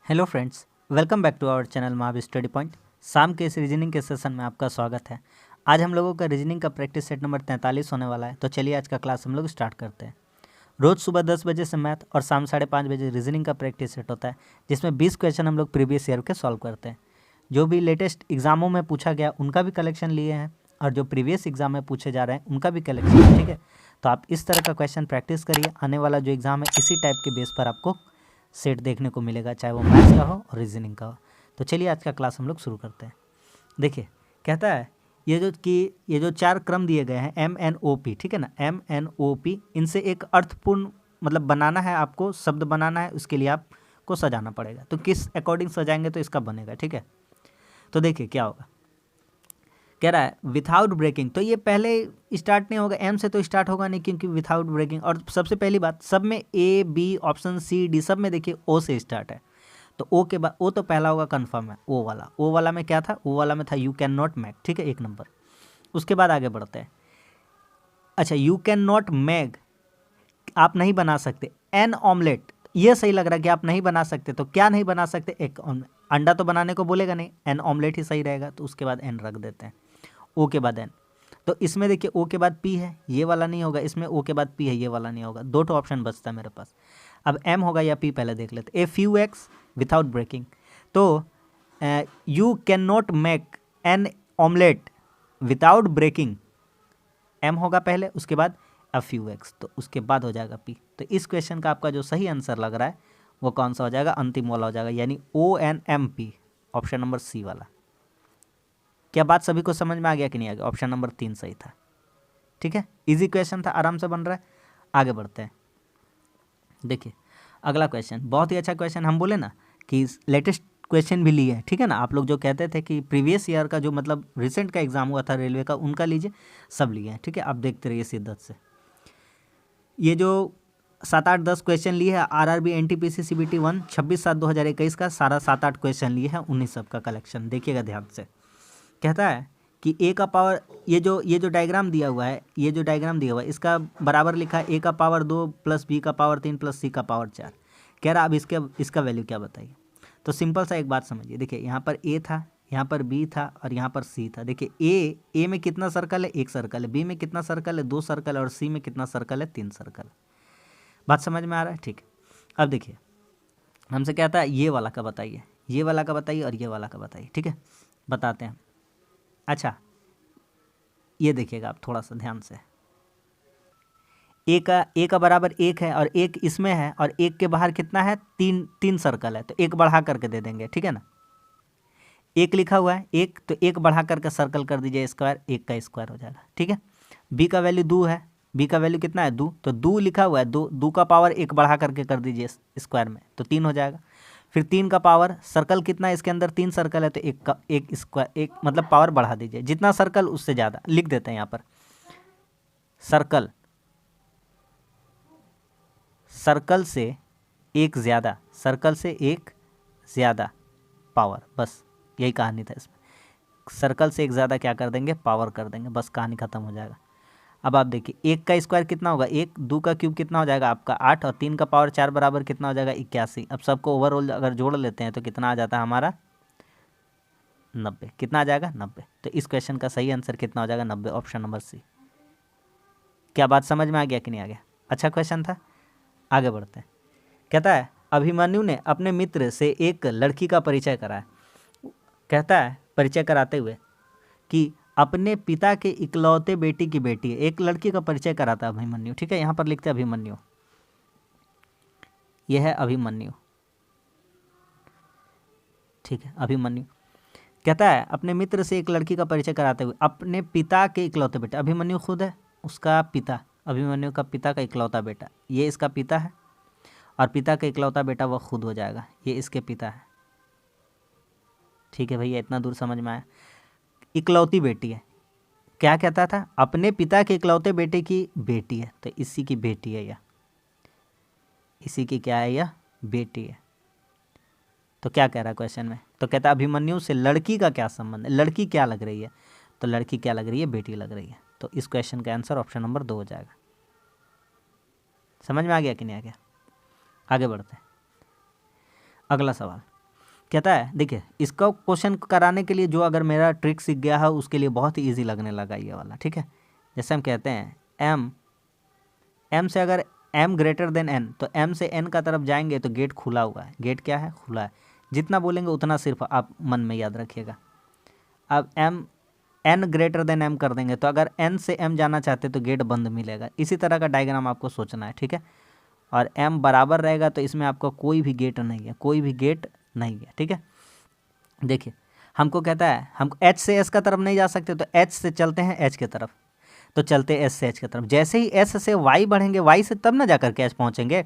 Hello friends, welcome back to our channel Mahavi study point. शाम के इस रीजनिंग के सेशन में आपका स्वागत है। आज हम लोगों का रीजनिंग का प्रैक्टिस सेट नंबर 43 होने वाला है। तो चलिए आज का क्लास हम लोग स्टार्ट करते हैं। रोज़ सुबह 10 बजे से मैथ और शाम 5:30 बजे रीजनिंग का प्रैक्टिस सेट होता है, जिसमें 20 क्वेश्चन हम लोग प्रीवियस ईयर के सॉल्व करते हैं। जो भी लेटेस्ट एग्जामों में पूछा गया उनका भी कलेक्शन लिए हैं, और जो प्रीवियस एग्जाम में पूछे जा रहे हैं उनका भी कलेक्शन है। ठीक है, तो आप इस तरह का क्वेश्चन प्रैक्टिस करिए। आने वाला जो एग्ज़ाम है इसी टाइप के बेस पर आपको सेट देखने को मिलेगा, चाहे वो मैथ्स का हो और रीजनिंग का हो। तो चलिए आज का क्लास हम लोग शुरू करते हैं। देखिए, कहता है ये जो 4 क्रम दिए गए हैं MNOP, ठीक है ना, MNOP, इनसे एक अर्थपूर्ण मतलब बनाना है, आपको शब्द बनाना है, उसके लिए आपको सजाना पड़ेगा। तो किस अकॉर्डिंग सजाएंगे तो इसका बनेगा। ठीक है, तो देखिए क्या होगा। कह रहा है विथआउट ब्रेकिंग, तो ये पहले स्टार्ट नहीं होगा, एम से तो स्टार्ट होगा नहीं, क्योंकि विथआउट ब्रेकिंग। और सबसे पहली बात, सब में A B option C D सब में देखिए ओ से स्टार्ट है। तो ओ के बाद, ओ तो पहला होगा, कंफर्म है। ओ वाला में क्या था, ओ वाला में था यू कैन नॉट मेक। ठीक है, 1 नंबर। उसके बाद आगे बढ़ते हैं। अच्छा, यू कैन नॉट मेक, आप नहीं बना सकते। एन ऑमलेट, ये सही लग रहा है कि आप नहीं बना सकते। तो क्या नहीं बना सकते, एक अंडा तो बनाने को बोलेगा नहीं, एन ऑमलेट ही सही रहेगा। तो उसके बाद एन रख देते हैं, ओ के बाद एन। तो इसमें देखिए ओ के बाद पी है, ये वाला नहीं होगा। इसमें ओ के बाद पी है, ये वाला नहीं होगा। 2 तो ऑप्शन बचता है मेरे पास। अब एम होगा या पी, पहले देख लेते। A few eggs without breaking, तो you can not make an omelette without breaking, एम होगा पहले, उसके बाद अ फ्यू एक्स, तो उसके बाद हो जाएगा पी। तो इस क्वेश्चन का आपका जो सही आंसर लग रहा है वो कौन सा हो जाएगा, अंतिम वाला हो जाएगा, यानी ONMP, ऑप्शन नंबर सी वाला। क्या बात सभी को समझ में आ गया कि नहीं आ गया? ऑप्शन नंबर 3 सही था। ठीक है, इजी क्वेश्चन था, आराम से बन रहा है। आगे बढ़ते हैं। देखिए अगला क्वेश्चन बहुत ही अच्छा क्वेश्चन। हम बोले ना कि लेटेस्ट क्वेश्चन भी लिए हैं। ठीक है ना, आप लोग जो कहते थे कि प्रीवियस ईयर का जो मतलब रिसेंट का एग्जाम हुआ था रेलवे का, उनका लीजिए, सब लिए हैं। ठीक है, आप देखते रहिए शिद्दत से। ये जो 7, 8, 10 क्वेश्चन लिए हैं RRB NTPC CBT 1 26/7/2021 का, सारा 7, 8 क्वेश्चन लिए हैं, उन्हीं सब का कलेक्शन देखिएगा ध्यान से। कहता है कि ए का पावर, ये जो डायग्राम दिया हुआ है, इसका बराबर लिखा है a का पावर 2 प्लस b का पावर 3 प्लस c का पावर 4। कह रहा अब इसका वैल्यू क्या बताइए। तो सिंपल सा एक बात समझिए। देखिए यहाँ पर a था, यहाँ पर b था और यहाँ पर c था। देखिए ए में कितना सर्कल है, 1 सर्कल है। b में कितना सर्कल है, 2 सर्कल है। और c में कितना सर्कल है, 3 सर्कल है। बात समझ में आ रहा है? ठीक है, अब देखिए हमसे कहता है ये वाला का बताइए, ये वाला का बताइए और ये वाला का बताइए। ठीक है, बताते हैं। अच्छा, ये देखिएगा आप थोड़ा सा ध्यान से। ए का बराबर 1 है और 1 इसमें है, और 1 के बाहर कितना है, 3 सर्कल है। तो 1 बढ़ा करके दे देंगे। ठीक है ना, 1 लिखा हुआ है 1, तो 1 बढ़ा करके सर्कल कर दीजिए स्क्वायर, 1 का स्क्वायर हो जाएगा। ठीक है, बी का वैल्यू 2 है, बी का वैल्यू कितना है, 2, तो 2 लिखा हुआ है, 2 का पावर 1 बढ़ा करके कर दीजिए स्क्वायर में, तो 3 हो जाएगा। फिर 3 का पावर, सर्कल कितना है इसके अंदर, 3 सर्कल है, तो 1 का 1 स्क्वायर, 1 मतलब पावर बढ़ा दीजिए, जितना सर्कल उससे ज़्यादा लिख देते हैं यहाँ पर। सर्कल से एक ज़्यादा, सर्कल से एक ज़्यादा पावर, बस यही कहानी था इसमें। सर्कल से एक ज़्यादा क्या कर देंगे, पावर कर देंगे, बस कहानी ख़त्म हो जाएगा। अब आप देखिए 1 का स्क्वायर कितना होगा, 1, 2 का क्यूब कितना हो जाएगा आपका 8, और 3 का पावर 4 बराबर कितना हो जाएगा, 81। अब सबको ओवरऑल अगर जोड़ लेते हैं तो कितना आ जाता है हमारा, 90। कितना आ जाएगा, 90। तो इस क्वेश्चन का सही आंसर कितना हो जाएगा, 90, ऑप्शन नंबर सी। क्या बात समझ में आ गया कि नहीं आ गया? अच्छा क्वेश्चन था। आगे बढ़ते हैं। कहता है अभिमन्यु ने अपने मित्र से एक लड़की का परिचय कराया। कहता है परिचय कराते हुए कि अपने पिता के इकलौते बेटी की बेटी है, एक लड़की का परिचय कराता है अभिमन्यु। ठीक है, यहाँ पर लिखते हैं अभिमन्यु, यह है अभिमन्यु। ठीक है, अभिमन्यु कहता है अपने मित्र से एक लड़की का परिचय कराते हुए अपने पिता के इकलौते बेटे, अभिमन्यु खुद है उसका पिता, अभिमन्यु का पिता का इकलौता बेटा, ये इसका पिता है, और पिता का इकलौता बेटा वह खुद हो जाएगा, ये इसके पिता है। ठीक है भैया, इतना दूर समझ में आया। इकलौती बेटी है, क्या कहता था, अपने पिता के इकलौते बेटे की बेटी है, तो इसी की बेटी है, यह इसी की क्या है, यह बेटी है। तो क्या कह रहा है क्वेश्चन में, तो कहता है अभिमन्यु से लड़की का क्या संबंध है, लड़की क्या लग रही है, तो लड़की क्या लग रही है, बेटी लग रही है। तो इस क्वेश्चन का आंसर ऑप्शन नंबर 2 हो जाएगा। समझ में आ गया कि नहीं आ गया? आगे बढ़ते हैं। अगला सवाल, कहता है देखिए इसका क्वेश्चन कराने के लिए जो अगर मेरा ट्रिक सीख गया है उसके लिए बहुत ही ईजी लगने लगा ये वाला, ठीक है। जैसे हम कहते हैं एम से अगर m ग्रेटर देन n, तो m से n का तरफ जाएंगे तो गेट खुला हुआ है। गेट क्या है? खुला है। जितना बोलेंगे उतना सिर्फ आप मन में याद रखिएगा। अब n ग्रेटर देन m कर देंगे तो अगर n से m जाना चाहते तो गेट बंद मिलेगा। इसी तरह का डायग्राम आपको सोचना है, ठीक है। और m बराबर रहेगा तो इसमें आपका कोई भी गेट नहीं है, कोई भी गेट नहीं है, ठीक है। देखिए हमको कहता है हम h से s का तरफ नहीं जा सकते तो h से चलते हैं h की तरफ, तो चलते एस से एच की तरफ। जैसे ही एस से वाई बढ़ेंगे, वाई से तब ना जाकर के एच पहुंचेंगे।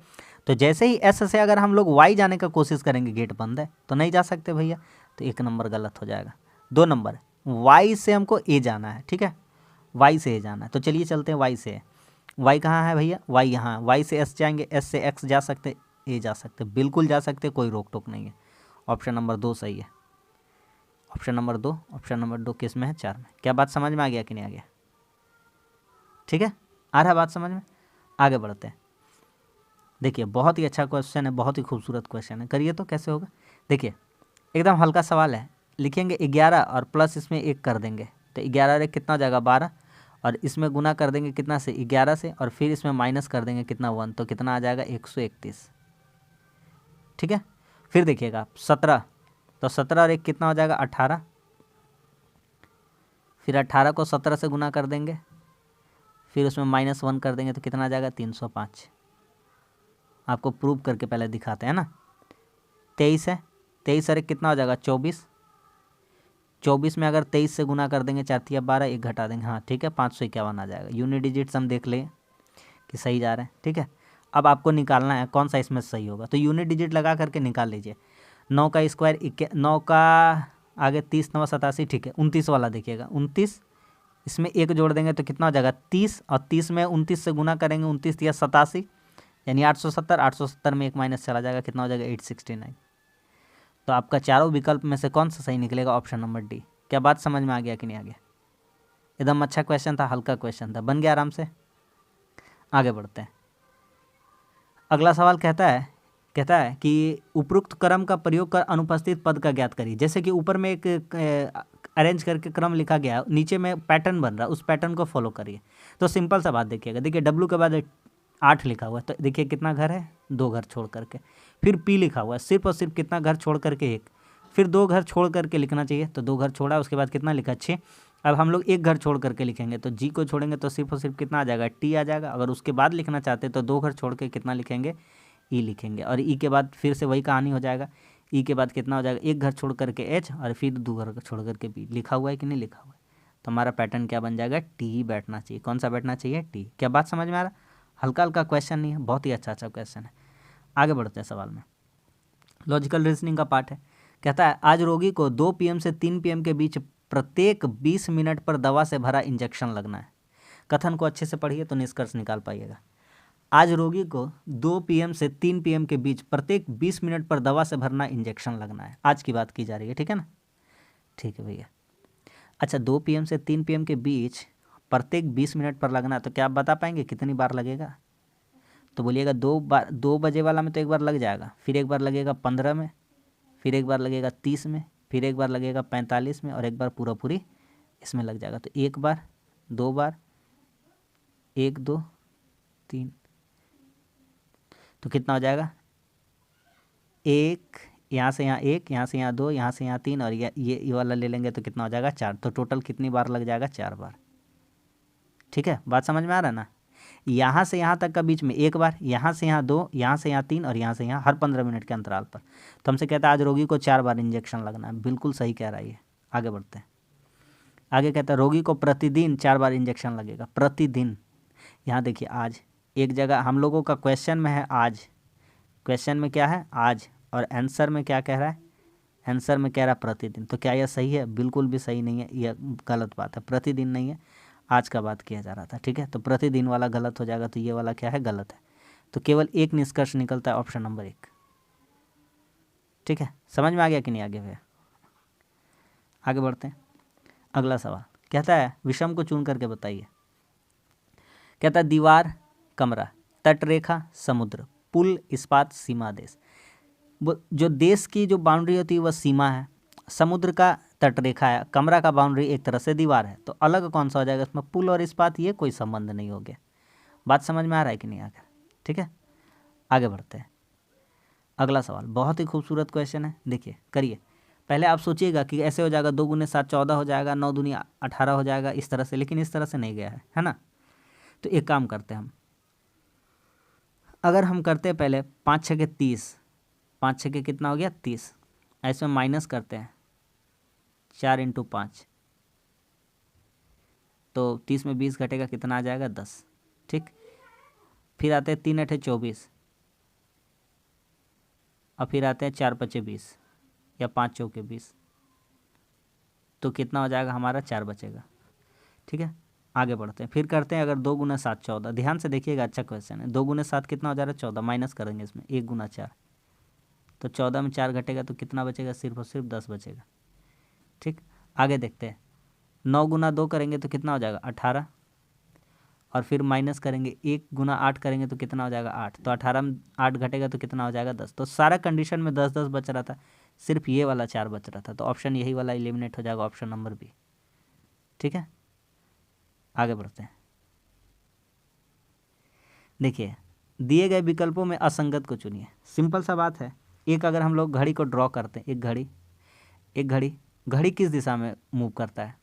तो जैसे ही एस से अगर हम लोग वाई जाने का कोशिश करेंगे, गेट बंद है तो नहीं जा सकते भैया, तो 1 नंबर गलत हो जाएगा। 2 नंबर वाई से हमको ए जाना है, ठीक है, वाई से ए जाना है। तो चलिए चलते हैं वाई से। वाई कहाँ है भैया? वाई यहाँ। वाई से एस जाएंगे, एस से एक्स जा सकते, ए जा सकते, बिल्कुल जा सकते, कोई रोक टोक नहीं है। ऑप्शन नंबर 2 सही है। ऑप्शन नंबर 2 किस में है? 4 में। क्या बात समझ में आ गया कि नहीं आ गया? ठीक है, आ रहा है बात समझ में? आगे बढ़ते हैं। देखिए बहुत ही अच्छा क्वेश्चन है, बहुत ही खूबसूरत क्वेश्चन है। करिए तो कैसे होगा? देखिए एकदम हल्का सवाल है। लिखेंगे 11 और प्लस इसमें 1 कर देंगे तो 11 और 1 कितना हो जाएगा? 12। और इसमें गुना कर देंगे कितना से? 11 से, और फिर इसमें माइनस कर देंगे कितना? 1, तो कितना आ जाएगा? 131, ठीक है। फिर देखिएगा 17, तो 17 और 1 कितना हो जाएगा? 18। फिर 18 को 17 से गुना कर देंगे, फिर उसमें -1 कर देंगे तो कितना आ जाएगा? 305। आपको प्रूव करके पहले दिखाते हैं ना। 23 है, 23 और 1 कितना हो जाएगा? 24। 24 में अगर 23 से गुना कर देंगे, 4 तिया 12, 1 घटा देंगे, हाँ ठीक है, 551 आ जाएगा। यूनिट डिजिट्स हम देख लें कि सही जा रहे हैं, ठीक है। अब आपको निकालना है कौन सा इसमें सही होगा, तो यूनिट डिजिट लगा करके निकाल लीजिए। 9 का स्क्वायर 9 का आगे 30 9 87, ठीक है। 29 वाला देखिएगा, 29, इसमें 1 जोड़ देंगे तो कितना हो जाएगा? 30, और 30 में 29 से गुना करेंगे, 29 या 87 यानी 870। 870 में 1 माइनस चला जाएगा, कितना हो जाएगा? 869। तो आपका चारों विकल्प में से कौन सा सही निकलेगा? Option number D. क्या बात समझ में आ गया कि नहीं आ गया? एकदम अच्छा क्वेश्चन था, हल्का क्वेश्चन था, बन गया आराम से। आगे बढ़ते हैं। अगला सवाल कहता है कि उपरोक्त क्रम का प्रयोग कर अनुपस्थित पद का ज्ञात करिए। जैसे कि ऊपर में एक अरेंज करके क्रम लिखा गया, नीचे में पैटर्न बन रहा है, उस पैटर्न को फॉलो करिए। तो सिंपल सा बात देखिएगा, देखिए W के बाद 8 लिखा हुआ है, तो देखिए कितना घर है? 2 घर छोड़ करके। फिर P लिखा हुआ है, सिर्फ और सिर्फ कितना घर छोड़ करके? 1। फिर 2 घर छोड़ करके लिखना चाहिए, तो 2 घर छोड़ा, उसके बाद कितना लिखा? 6। अब हम लोग 1 घर छोड़ करके लिखेंगे, तो G को छोड़ेंगे तो सिर्फ और सिर्फ कितना आ जाएगा? T आ जाएगा। अगर उसके बाद लिखना चाहते तो 2 घर छोड़ के कितना लिखेंगे? E लिखेंगे। और E के बाद फिर से वही कहानी हो जाएगा। E के बाद कितना हो जाएगा? 1 घर छोड़ करके H, और फिर 2 घर छोड़ करके B। लिखा हुआ है कि नहीं लिखा हुआ है? तो हमारा पैटर्न क्या बन जाएगा? T ही बैठना चाहिए। कौन सा बैठना चाहिए? T। क्या बात समझ में आ रहा? हल्का हल्का क्वेश्चन नहीं है, बहुत ही अच्छा क्वेश्चन है। आगे बढ़ते हैं सवाल में। लॉजिकल रीजनिंग का पार्ट है। कहता है आज रोगी को 2 PM से 3 PM के बीच प्रत्येक 20 मिनट पर दवा से भरा इंजेक्शन लगना है। कथन को अच्छे से पढ़िए तो निष्कर्ष निकाल पाइएगा। आज रोगी को 2 PM से 3 PM के बीच प्रत्येक 20 मिनट पर दवा से भरना इंजेक्शन लगना है। आज की बात की जा रही है, ठीक है ना? ठीक है भैया। अच्छा 2 PM से 3 PM के बीच प्रत्येक 20 मिनट पर लगना है, तो क्या आप बता पाएंगे कितनी बार लगेगा? तो बोलिएगा 2 बार। 2 बजे वाला में तो 1 बार लग जाएगा, फिर 1 बार लगेगा 15 में, फिर 1 बार लगेगा 30 में, फिर 1 बार लगेगा 45 में, और 1 बार पूरी इसमें लग जाएगा। तो 1 बार, 2 बार, 1 2 3, तो कितना हो जाएगा? 1 यहाँ से यहाँ, 1 यहाँ से यहाँ, 2 यहाँ से यहाँ, 3, और ये वाला ले लेंगे तो कितना हो जाएगा? 4। तो टोटल कितनी बार लग जाएगा? 4 बार। ठीक है, बात समझ में आ रहा है ना? यहाँ से यहाँ तक का बीच में 1 बार, यहाँ से यहाँ 2, यहाँ से यहाँ 3, और यहाँ से यहाँ, हर 15 मिनट के अंतराल पर। तो हमसे कहता है आज रोगी को 4 बार इंजेक्शन लगना है। बिल्कुल सही कह रहा है ये। आगे बढ़ते हैं। आगे कहता है रोगी को प्रतिदिन 4 बार इंजेक्शन लगेगा। प्रतिदिन, यहाँ देखिए आज, एक जगह हम लोगों का क्वेश्चन में है आज, क्वेश्चन में क्या है? आज, और आंसर में क्या कह रहा है? आंसर में कह रहा है प्रतिदिन। तो क्या यह सही है? बिल्कुल भी सही नहीं है, यह गलत बात है। प्रतिदिन नहीं है, आज का बात किया जा रहा था, ठीक है। तो प्रतिदिन वाला गलत हो जाएगा, तो ये वाला क्या है? गलत है। तो केवल एक निष्कर्ष निकलता है, ऑप्शन नंबर 1। ठीक है, समझ में आ गया कि नहीं आगे भैया? आगे बढ़ते हैं। अगला सवाल कहता है विषम को चुन करके बताइए। कहता है दीवार, कमरा, तटरेखा, समुद्र, पुल, इस्पात, सीमा देश। वो जो देश की जो बाउंड्री होती है वह सीमा है, समुद्र का तटरेखा है, कमरा का बाउंड्री एक तरह से दीवार है, तो अलग कौन सा हो जाएगा इसमें? पुल और इस्पात, ये कोई संबंध नहीं हो गया। बात समझ में आ रहा है कि नहीं आ गया? ठीक है, आगे बढ़ते हैं। अगला सवाल बहुत ही खूबसूरत क्वेश्चन है, देखिए करिए। पहले आप सोचिएगा कि ऐसे हो जाएगा 2 गुने 7 14 हो जाएगा, 9 दूनी 18 हो जाएगा, इस तरह से, लेकिन इस तरह से नहीं गया है ना। तो एक काम करते हैं हम, अगर हम करते हैं पहले 5 6 के 30, 5 6 के कितना हो गया 30, ऐसे में माइनस करते हैं 4 × 5, तो 30 में 20 घटेगा, कितना आ जाएगा 10। ठीक, फिर आते हैं 3 8 24, और फिर आते हैं 4 5 20 या 5 चौके 20, तो कितना हो जाएगा हमारा 4 बचेगा। ठीक है, आगे बढ़ते हैं, फिर करते हैं अगर 2 गुना 7 14, ध्यान से देखिएगा, अच्छा क्वेश्चन है। 2 गुना 7 कितना हो जा रहा है 14, माइनस करेंगे इसमें 1 गुना 4, तो 14 में 4 घटेगा तो कितना बचेगा? सिर्फ और सिर्फ 10 बचेगा। ठीक, आगे देखते हैं, 9 गुना 2 करेंगे तो कितना हो जाएगा 18, और फिर माइनस करेंगे 1 गुना 8 करेंगे तो कितना हो जाएगा 8, तो 18 में 8 घटेगा तो कितना हो जाएगा 10। तो सारा कंडीशन में 10 10 बच रहा था, सिर्फ ये वाला 4 बच रहा था, तो ऑप्शन यही वाला एलिमिनेट हो जाएगा, ऑप्शन नंबर बी। ठीक है, आगे बढ़ते हैं। देखिए, दिए गए विकल्पों में असंगत को चुनिए। सिंपल सा बात है, एक अगर हम लोग घड़ी को ड्रॉ करते हैं, एक घड़ी किस दिशा में मूव करता है?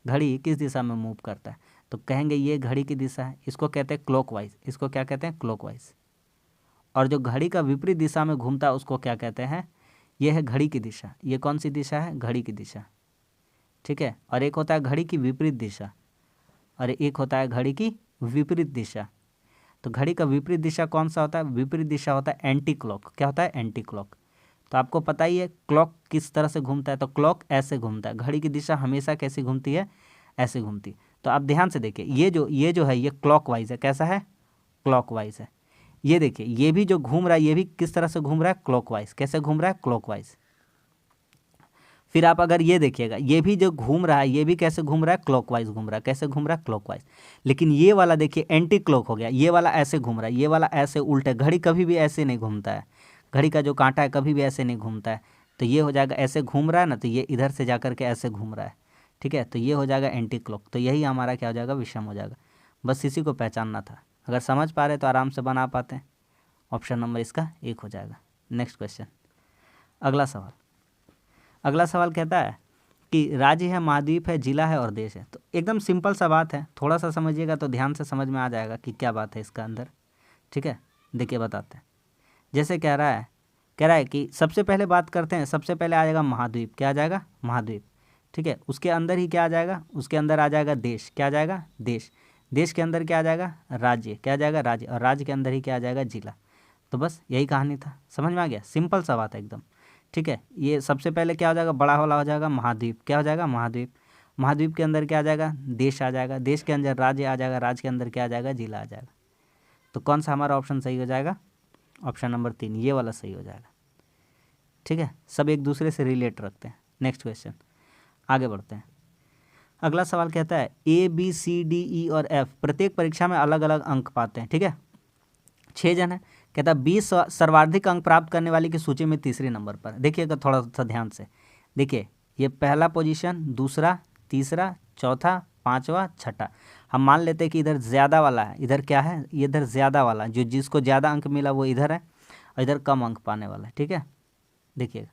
घड़ी किस दिशा में मूव करता है? तो कहेंगे ये घड़ी की दिशा है, इसको कहते हैं क्लॉकवाइज, इसको क्या कहते हैं? क्लॉकवाइज। और जो घड़ी का विपरीत दिशा में घूमता है उसको क्या कहते हैं? ये है घड़ी की दिशा। ये कौन सी दिशा है? घड़ी की दिशा। ठीक है, और एक होता है घड़ी की विपरीत दिशा, और एक होता है घड़ी की विपरीत दिशा। तो घड़ी का विपरीत दिशा कौन सा होता है? विपरीत दिशा होता है एंटी क्लॉक। क्या होता है? Anti clock. तो आपको पता ही है क्लॉक किस तरह से घूमता है, तो क्लॉक ऐसे घूमता है। घड़ी की दिशा हमेशा कैसी घूमती है? ऐसे घूमती। तो आप ध्यान से देखिए, ये जो है ये क्लॉकवाइज है। कैसा है? क्लॉकवाइज है। ये देखिए, ये भी जो घूम रहा है ये भी किस तरह से घूम रहा है? क्लॉकवाइज। कैसे घूम रहा है? क्लॉकवाइज। फिर आप अगर ये देखिएगा, ये भी जो घूम रहा है ये भी कैसे घूम रहा है? क्लॉकवाइज घूम रहा है। कैसे घूम रहा है? क्लॉकवाइज। लेकिन ये वाला देखिए एंटी क्लॉक हो गया, ये वाला ऐसे घूम रहा है, ये वाला ऐसे उल्टे। घड़ी कभी भी ऐसे नहीं घूमता है, घड़ी का जो कांटा है कभी भी ऐसे नहीं घूमता है। तो ये हो जाएगा, ऐसे घूम रहा है ना, तो ये इधर से जा करके ऐसे घूम रहा है। ठीक है, तो ये हो जाएगा एंटी क्लॉक। तो यही हमारा क्या हो जाएगा? विषम हो जाएगा। बस इसी को पहचानना था। अगर समझ पा रहे तो आराम से बना पाते हैं। ऑप्शन नंबर इसका 1 हो जाएगा। नेक्स्ट क्वेश्चन, अगला सवाल कहता है कि राज्य है, महाद्वीप है, जिला है और देश है। तो एकदम सिंपल सा बात है, थोड़ा सा समझिएगा तो ध्यान से समझ में आ जाएगा कि क्या बात है इसका अंदर। ठीक है, देखिए बताते हैं। जैसे कह रहा है कि सबसे पहले बात करते हैं, सबसे पहले आ जाएगा महाद्वीप। क्या आ जाएगा? महाद्वीप। ठीक है, उसके अंदर ही क्या आ जाएगा? उसके अंदर आ जाएगा देश। क्या आ जाएगा? देश। देश के अंदर क्या आ जाएगा? राज्य। क्या आ जाएगा? राज्य। और राज्य के अंदर ही क्या आ जाएगा? जिला। तो बस यही कहानी था, समझ में आ गया? सिंपल सा बात है एकदम। ठीक है, ये सबसे पहले क्या हो जाएगा? बड़ा वाला हो जाएगा महाद्वीप। क्या हो जाएगा? महाद्वीप। महाद्वीप के अंदर क्या आ जाएगा? देश आ जाएगा। देश के अंदर राज्य आ जाएगा। राज्य के अंदर क्या आ जाएगा? जिला आ जाएगा। तो कौन सा हमारा ऑप्शन सही हो जाएगा? ऑप्शन नंबर 3, ये वाला सही हो जाएगा। ठीक है, सब एक दूसरे से रिलेट रखते हैं। नेक्स्ट क्वेश्चन, आगे बढ़ते हैं। अगला सवाल कहता है ABCDE और F प्रत्येक परीक्षा में अलग अलग अंक पाते हैं। ठीक है, 6 जन है। कहता है 20 सर्वाधिक अंक प्राप्त करने वाले की सूची में तीसरे नंबर पर। देखिएगा थोड़ा सा ध्यान से, देखिए ये पहला पोजीशन, दूसरा, तीसरा, चौथा, पांचवा, छठा। हम मान लेते हैं कि इधर ज़्यादा वाला है, इधर क्या है? ये इधर ज़्यादा वाला, जो जिसको ज़्यादा अंक मिला वो इधर है, और इधर कम अंक पाने वाला है। ठीक है, देखिएगा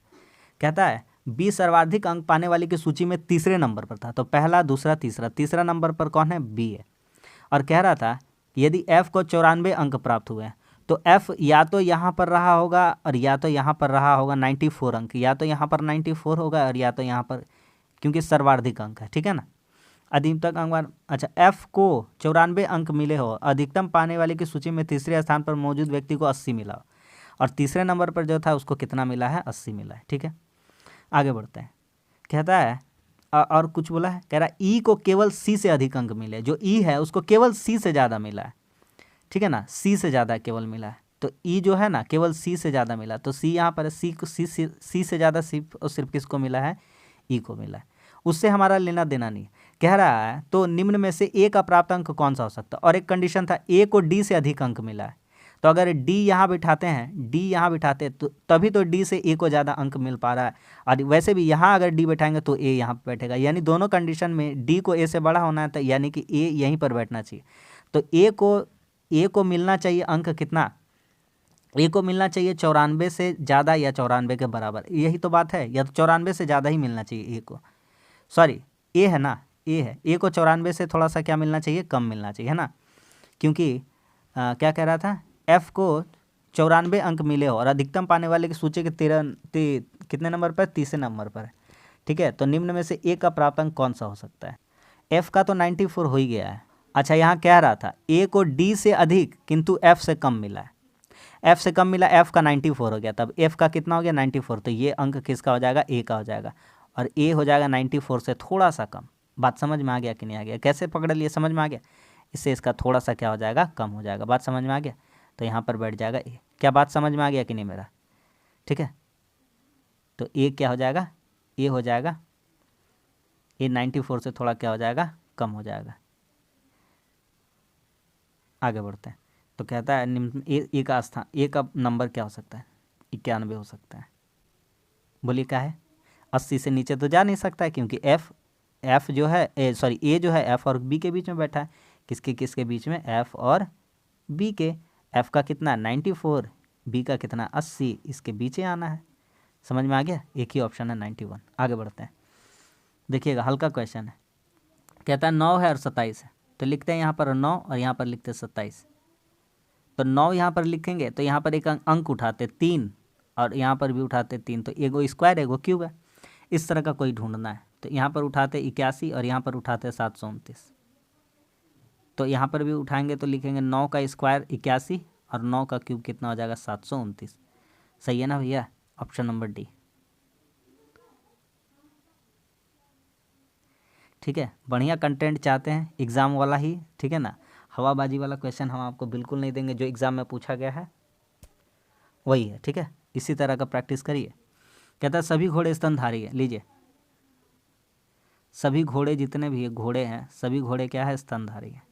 कहता है 20 सर्वाधिक अंक पाने वाले की सूची में तीसरे नंबर पर था। तो पहला, दूसरा, तीसरा नंबर पर कौन है? बी है। और कह रहा था कि यदि F को 94 अंक प्राप्त हुए हैं तो F या तो यहाँ पर रहा होगा और या तो यहाँ पर रहा होगा 94 अंक, या तो यहाँ पर 94 होगा और या तो यहाँ पर, क्योंकि सर्वाधिक अंक है। ठीक है ना, अधिकतम अंक। अच्छा, F को 94 अंक मिले हो, अधिकतम पाने वाले की सूची में तीसरे स्थान पर मौजूद व्यक्ति को 80 मिला हो, और तीसरे नंबर पर जो था उसको कितना मिला है? 80 मिला है। ठीक है, आगे बढ़ते हैं। कहता है और कुछ बोला है, कह रहा है E को केवल C से अधिक अंक मिले। जो E है उसको केवल C से ज़्यादा मिला है। ठीक है ना, C से ज़्यादा केवल मिला है। तो E जो है ना केवल C से ज़्यादा मिला, तो C यहाँ पर C को C से ज़्यादा सिर्फ और सिर्फ किसको मिला है? E को मिला है। उससे हमारा लेना देना नहीं। कह रहा है तो निम्न में से A का प्राप्त अंक कौन सा हो सकता है? और एक कंडीशन था A को D से अधिक अंक मिला है, तो अगर डी यहाँ बिठाते हैं, डी यहाँ बिठाते हैं, तो तभी तो डी से ए को ज़्यादा अंक मिल पा रहा है। और वैसे भी यहाँ अगर डी बैठाएंगे तो ए यहाँ पर बैठेगा, यानी दोनों कंडीशन में डी को ए से बड़ा होना है, तो यानी कि ए यहीं पर बैठना चाहिए। तो ए को मिलना चाहिए अंक कितना, ए को मिलना चाहिए 94 से ज़्यादा या 94 के बराबर, यही तो बात है, या तो 94 से ज़्यादा ही मिलना चाहिए ए को, सॉरी ए है ना, ए है, ए को 94 से थोड़ा सा क्या मिलना चाहिए, कम मिलना चाहिए, है ना। क्योंकि क्या कह रहा था, एफ को 94 अंक मिले हो और अधिकतम पाने वाले की सूची के कितने नंबर पर, तीसरे नंबर पर है, ठीक है। तो निम्न में से ए का प्राप्त अंक कौन सा हो सकता है। एफ का तो 94 हो ही गया है। अच्छा, यहाँ कह रहा था ए को डी से अधिक किंतु एफ से कम मिला है, एफ से कम मिला, एफ का 94 हो गया, तब एफ का कितना हो गया 94, तो ये अंक किसका हो जाएगा, ए का हो जाएगा, और ए हो जाएगा 94 से थोड़ा सा कम। बात समझ में आ गया कि नहीं आ गया, कैसे पकड़ लिए, समझ में आ गया। इससे इसका थोड़ा सा क्या हो जाएगा, कम हो जाएगा। बात समझ में आ गया, तो यहाँ पर बैठ जाएगा ए। क्या बात समझ में आ गया कि नहीं मेरा, ठीक है। तो ए क्या हो जाएगा, ए हो जाएगा, ए 94 से थोड़ा क्या हो जाएगा, कम हो जाएगा। आगे बढ़ते हैं। तो कहता है निम्न ए का स्थान, ए का नंबर क्या हो सकता है, 91 हो सकता है। बोलिए क्या है, 80 से नीचे तो जा नहीं सकता है, क्योंकि एफ जो है ए जो है एफ और बी के बीच में बैठा है। किसके किसके बीच में, एफ और बी के। एफ का कितना 94, बी का कितना 80, इसके बीच ही आना है। समझ में आ गया, एक ही ऑप्शन है 91। आगे बढ़ते हैं, देखिएगा हल्का क्वेश्चन है। कहता है 9 है और 27 है, तो लिखते हैं यहाँ पर 9 और यहाँ पर लिखते हैं 27। तो 9 यहाँ पर लिखेंगे तो यहाँ पर एक अंक उठाते 3 और यहाँ पर भी उठाते 3, तो एगो स्क्वायर एगो क्यूब है। इस तरह का कोई ढूंढना है, तो यहाँ पर उठाते 81 और यहाँ पर उठाते 729। तो यहाँ पर भी उठाएंगे तो लिखेंगे 9 का स्क्वायर 81 और 9 का क्यूब कितना हो जाएगा 729। सही है ना भैया, ऑप्शन नंबर डी। ठीक है, बढ़िया कंटेंट चाहते हैं एग्ज़ाम वाला ही, ठीक है ना। हवाबाजी वाला क्वेश्चन हम आपको बिल्कुल नहीं देंगे, जो एग्ज़ाम में पूछा गया है वही है, ठीक है। इसी तरह का प्रैक्टिस करिए। कहता है सभी घोड़े स्तनधारी है, लीजिए सभी घोड़े जितने भी घोड़े हैं, सभी घोड़े क्या है, स्तनधारी है,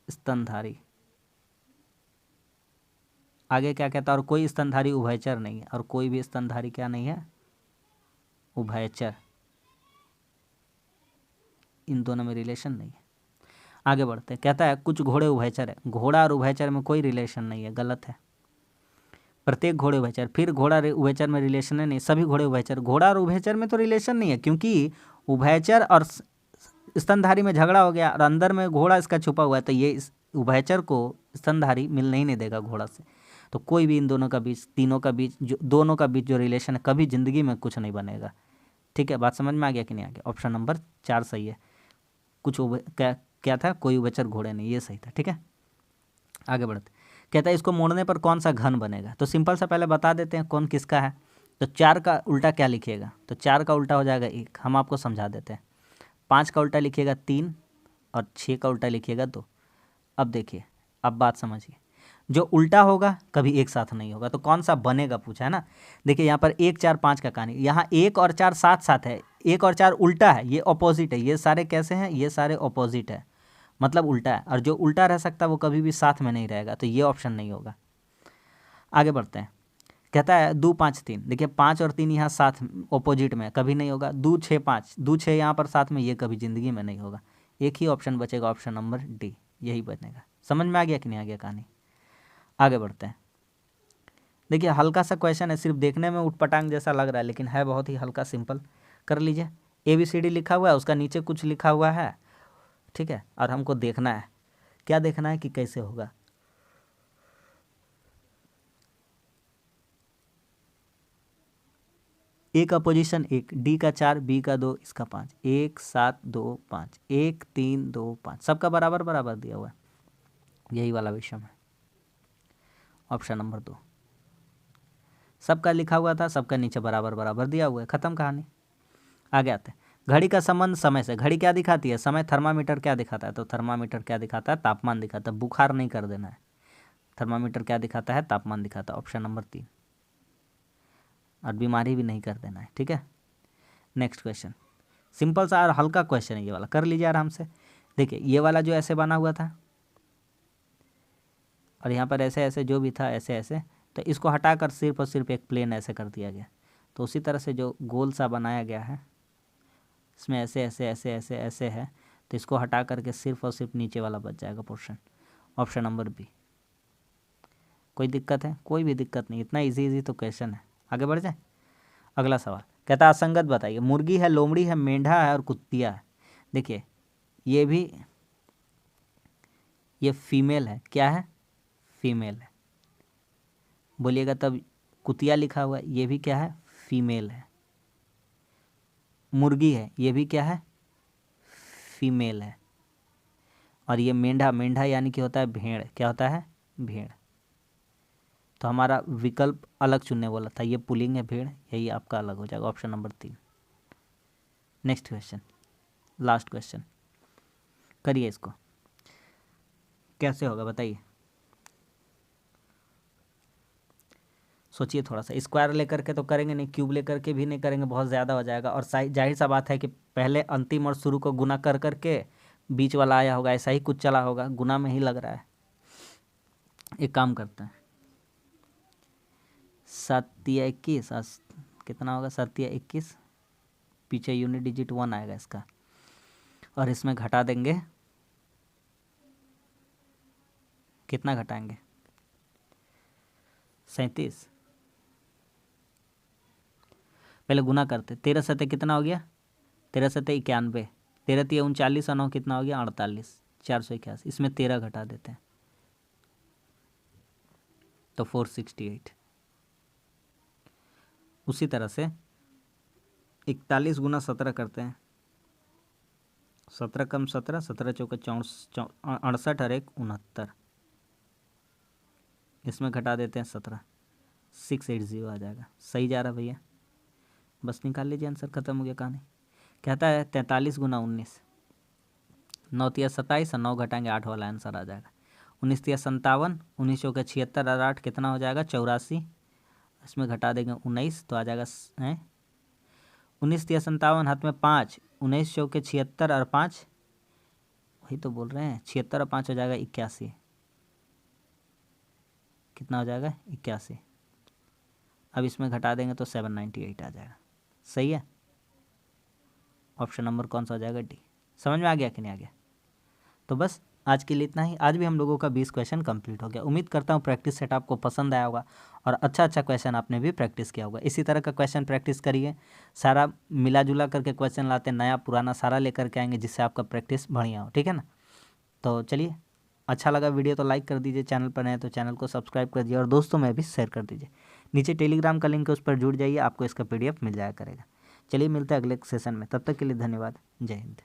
स्तनधारी। आगे क्या कहता है, और कोई स्तनधारी उभयचर नहीं है, और कोई भी स्तनधारी क्या नहीं है, उभयचर, इन दोनों में रिलेशन नहीं है। आगे बढ़ते हैं, कहता है कुछ घोड़े उभयचर है, घोड़ा और उभयचर में कोई रिलेशन नहीं है, गलत है। प्रत्येक घोड़े उभयचर, फिर घोड़ा उभयचर में रिलेशन है नहीं, सभी घोड़े उभयचर। घोड़ा और उभयचर में तो रिलेशन नहीं है, क्योंकि उभयचर और स्तनधारी में झगड़ा हो गया और अंदर में घोड़ा इसका छुपा हुआ है, तो ये उभयचर को स्तनधारी मिलने ही नहीं देगा घोड़ा से। तो कोई भी इन दोनों का बीच, तीनों का बीच, जो दोनों का बीच जो रिलेशन है, कभी ज़िंदगी में कुछ नहीं बनेगा। ठीक है, बात समझ में आ गया कि नहीं आ गया। ऑप्शन नंबर 4 सही है। कुछ क्या था, कोई उभयचर घोड़े नहीं, ये सही था। ठीक है, आगे बढ़ते। कहता है इसको मोड़ने पर कौन सा घन बनेगा। तो सिंपल सा पहले बता देते हैं कौन किसका है। तो 4 का उल्टा क्या लिखिएगा, तो 4 का उल्टा हो जाएगा 1, हम आपको समझा देते हैं। 5 का उल्टा लिखिएगा 3 और 6 का उल्टा लिखिएगा 2। अब देखिए, अब बात समझिए, जो उल्टा होगा कभी एक साथ नहीं होगा, तो कौन सा बनेगा पूछा है ना। देखिए यहाँ पर 1 4 5 का कहानी, यहाँ 1 और 4 साथ साथ है, 1 और 4 उल्टा है, ये अपोजिट है। ये सारे कैसे हैं, ये सारे अपोजिट है, मतलब उल्टा है। और जो उल्टा रह सकता है वो कभी भी साथ में नहीं रहेगा, तो ये ऑप्शन नहीं होगा। आगे बढ़ते हैं, कहता है 2 5 3। देखिए 5 और 3 यहाँ साथ अपोजिट में, कभी नहीं होगा। 2 6 5, 2 6 यहाँ पर साथ में, ये कभी ज़िंदगी में नहीं होगा। एक ही ऑप्शन बचेगा, ऑप्शन नंबर डी, यही बनेगा। समझ में आ गया कि नहीं आ गया कहानी। आगे बढ़ते हैं, देखिए हल्का सा क्वेश्चन है, सिर्फ देखने में उटपटांग जैसा लग रहा है, लेकिन है बहुत ही हल्का, सिंपल कर लीजिए। ABCD लिखा हुआ है, उसका नीचे कुछ लिखा हुआ है, ठीक है। और हमको देखना है, क्या देखना है कि कैसे होगा। ए का पोजीशन 1, डी का 4, बी का 2, इसका 5, 1 7 2 5, 1 3 2 5, सबका बराबर बराबर दिया हुआ है, यही वाला विषय है। ऑप्शन नंबर 2, सबका लिखा हुआ था, सबका नीचे बराबर बराबर दिया हुआ है, खत्म कहानी। आगे आते हैं, घड़ी का संबंध समय से। घड़ी क्या दिखाती है, समय। थर्मामीटर क्या दिखाता है, तो थर्मामीटर क्या दिखाता है, तापमान दिखाता है। बुखार नहीं कर देना है, थर्मामीटर क्या दिखाता है, तापमान दिखाता है। ऑप्शन नंबर 3, और बीमारी भी नहीं कर देना है, ठीक है। नेक्स्ट क्वेश्चन, सिंपल सा और हल्का क्वेश्चन है, ये वाला कर लीजिए आराम से। देखिए ये वाला जो ऐसे बना हुआ था, और यहाँ पर ऐसे ऐसे जो भी था ऐसे ऐसे, तो इसको हटाकर सिर्फ और सिर्फ एक प्लेन ऐसे कर दिया गया। तो उसी तरह से जो गोल सा बनाया गया है इसमें ऐसे ऐसे ऐसे ऐसे ऐसे है, तो इसको हटा करके सिर्फ और सिर्फ नीचे वाला बच जाएगा पोर्शन। Option number B. कोई दिक्कत है? कोई भी दिक्कत नहीं, इतना इजी तो क्वेश्चन है। आगे बढ़ जाए। अगला सवाल कहता है असंगत बताइए। मुर्गी है, लोमड़ी है, मेंढा है और कुतिया है। देखिए ये फीमेल है। क्या है? फीमेल है। बोलिएगा तब। कुतिया लिखा हुआ है, ये भी क्या है? फीमेल है। मुर्गी है, ये भी क्या है? फीमेल है। और ये मेंढा यानी कि होता है भेड़। क्या होता है? भेड़। तो हमारा विकल्प अलग चुनने वाला था, ये पुलिंग है भेड़, यही आपका अलग हो जाएगा। Option number 3। Next question, last question करिए। इसको कैसे होगा बताइए, सोचिए थोड़ा सा। स्क्वायर लेकर के तो करेंगे नहीं, क्यूब लेकर के भी नहीं करेंगे, बहुत ज़्यादा हो जाएगा। और जाहिर सा बात है कि पहले अंतिम और शुरू को गुना कर करके बीच वाला आया होगा, ऐसा ही कुछ चला होगा, गुना में ही लग रहा है। एक काम करते हैं, 7 या 21 कितना होगा? 7 या 21, पीछे यूनिट डिजिट 1 आएगा इसका, और इसमें घटा देंगे। कितना घटाएंगे? 37। पहले गुना करते। 13 सतह कितना हो गया? 13 सतह 91, 13 तिया 39 और 9 कितना हो गया? 48, 481। इसमें 13 घटा देते हैं तो 468। उसी तरह से 41 गुना 17 करते हैं। 17 कम 17, 17 चौका 68 और 1 69। इसमें घटा देते हैं 17, 680 आ जाएगा। सही जा रहा भैया? बस निकाल लीजिए, आंसर खत्म हो गया कहानी। कहता है 43 गुना 19, 9 तिया 27 और 9 घटाएंगे 8 वाला आंसर आ जाएगा। 19 तिया 57, 19 चौका 76 और 8 कितना हो जाएगा? 84। इसमें घटा देंगे 19 तो आ जाएगा 19 तिया 57, हाथ में 5, 19 चौके 76 और 5, वही तो बोल रहे हैं, 76 और 5 हो जाएगा 81। कितना हो जाएगा? 81। अब इसमें घटा देंगे तो 798 आ जाएगा। सही है? ऑप्शन नंबर कौन सा हो जाएगा? डी। समझ में आ गया कि नहीं आ गया? तो बस आज के लिए इतना ही। आज भी हम लोगों का 20 क्वेश्चन कंप्लीट हो गया। उम्मीद करता हूँ प्रैक्टिस सेट आपको पसंद आया होगा और अच्छा क्वेश्चन आपने भी प्रैक्टिस किया होगा। इसी तरह का क्वेश्चन प्रैक्टिस करिए, सारा मिला जुला करके क्वेश्चन लाते हैं, नया पुराना सारा लेकर के आएंगे, जिससे आपका प्रैक्टिस बढ़िया हो। ठीक है ना? तो चलिए, अच्छा लगा वीडियो तो लाइक कर दीजिए, चैनल पर नए तो चैनल को सब्सक्राइब कर दीजिए और दोस्तों में भी शेयर कर दीजिए। नीचे टेलीग्राम का लिंक है, उस पर जुड़ जाइए, आपको इसका PDF मिल जाया करेगा। चलिए मिलते हैं अगले सेशन में, तब तक के लिए धन्यवाद। जय हिंद।